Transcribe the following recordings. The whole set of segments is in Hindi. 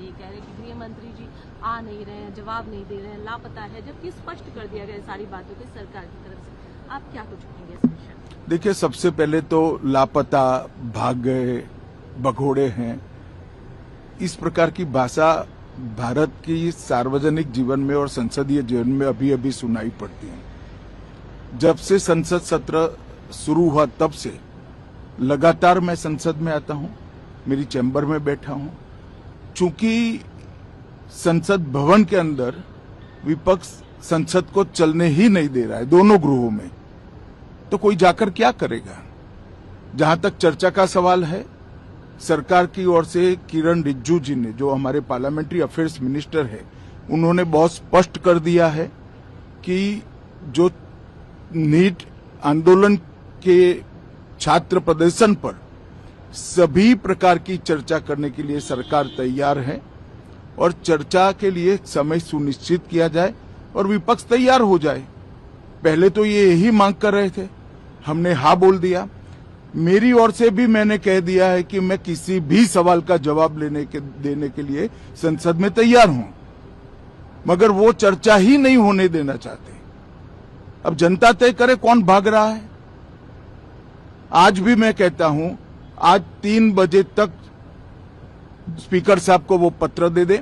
ये कह रहे हैं कि गृह मंत्री जी आ नहीं रहे हैं, जवाब नहीं दे रहे हैं, लापता है, जबकि स्पष्ट कर दिया गया सारी बातों की सरकार की तरफ से। आप क्या कुछ कहेंगे इस विषय में? देखिए, सबसे पहले तो लापता, भाग गए, भगोड़े हैं, इस प्रकार की भाषा भारत की सार्वजनिक जीवन में और संसदीय जीवन में अभी अभी सुनाई पड़ती है। जब से संसद सत्र शुरू हुआ तब से लगातार मैं संसद में आता हूं, मेरी चैम्बर में बैठा हूं। चूंकि संसद भवन के अंदर विपक्ष संसद को चलने ही नहीं दे रहा है, दोनों गृहों में, तो कोई जाकर क्या करेगा। जहां तक चर्चा का सवाल है, सरकार की ओर से किरण रिजिजू जी ने, जो हमारे पार्लियामेंट्री अफेयर्स मिनिस्टर है, उन्होंने बहुत स्पष्ट कर दिया है कि जो नीट आंदोलन के छात्र प्रदर्शन पर सभी प्रकार की चर्चा करने के लिए सरकार तैयार है और चर्चा के लिए समय सुनिश्चित किया जाए और विपक्ष तैयार हो जाए। पहले तो ये यही मांग कर रहे थे, हमने हाँ बोल दिया। मेरी ओर से भी मैंने कह दिया है कि मैं किसी भी सवाल का जवाब देने के लिए संसद में तैयार हूं, मगर वो चर्चा ही नहीं होने देना चाहते। अब जनता तय करे कौन भाग रहा है। आज भी मैं कहता हूं, आज 3 बजे तक स्पीकर साहब को वो पत्र दे दे,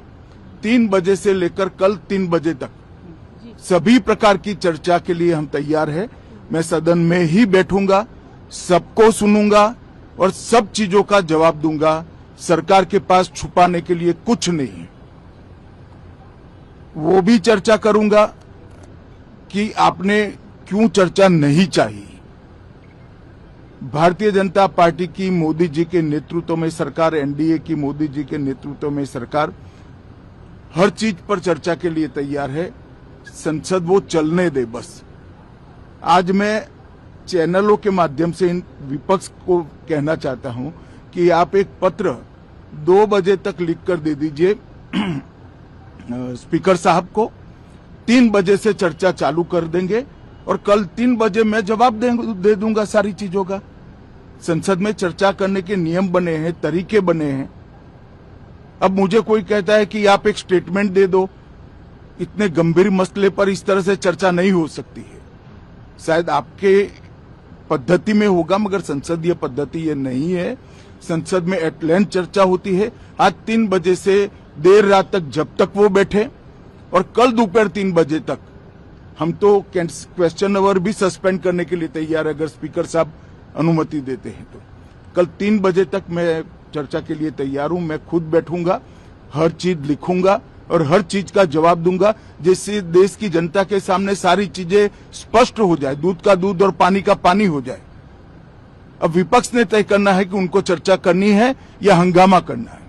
3 बजे से लेकर कल 3 बजे तक सभी प्रकार की चर्चा के लिए हम तैयार हैं। मैं सदन में ही बैठूंगा, सबको सुनूंगा और सब चीजों का जवाब दूंगा। सरकार के पास छुपाने के लिए कुछ नहीं है। वो भी चर्चा करूंगा कि आपने क्यों चर्चा नहीं चाहिए। भारतीय जनता पार्टी की मोदी जी के नेतृत्व में सरकार, एनडीए की मोदी जी के नेतृत्व में सरकार हर चीज पर चर्चा के लिए तैयार है। संसद वो चलने दे बस। आज मैं चैनलों के माध्यम से इन विपक्ष को कहना चाहता हूं कि आप एक पत्र 2 बजे तक लिखकर दे दीजिए स्पीकर साहब को, 3 बजे से चर्चा चालू कर देंगे और कल 3 बजे मैं जवाब दे दूंगा सारी चीजों का। संसद में चर्चा करने के नियम बने हैं, तरीके बने हैं। अब मुझे कोई कहता है कि आप एक स्टेटमेंट दे दो, इतने गंभीर मसले पर इस तरह से चर्चा नहीं हो सकती है। शायद आपके पद्धति में होगा, मगर संसदीय पद्धति ये नहीं है। संसद में एट लेंथ चर्चा होती है। आज 3 बजे से देर रात तक, जब तक वो बैठे, और कल दोपहर 3 बजे तक हम तो क्वेश्चन आवर भी सस्पेंड करने के लिए तैयार है, अगर स्पीकर साहब अनुमति देते हैं तो। कल 3 बजे तक मैं चर्चा के लिए तैयार हूं। मैं खुद बैठूंगा, हर चीज लिखूंगा और हर चीज का जवाब दूंगा, जिससे देश की जनता के सामने सारी चीजें स्पष्ट हो जाए, दूध का दूध और पानी का पानी हो जाए। अब विपक्ष ने तय करना है कि उनको चर्चा करनी है या हंगामा करना है।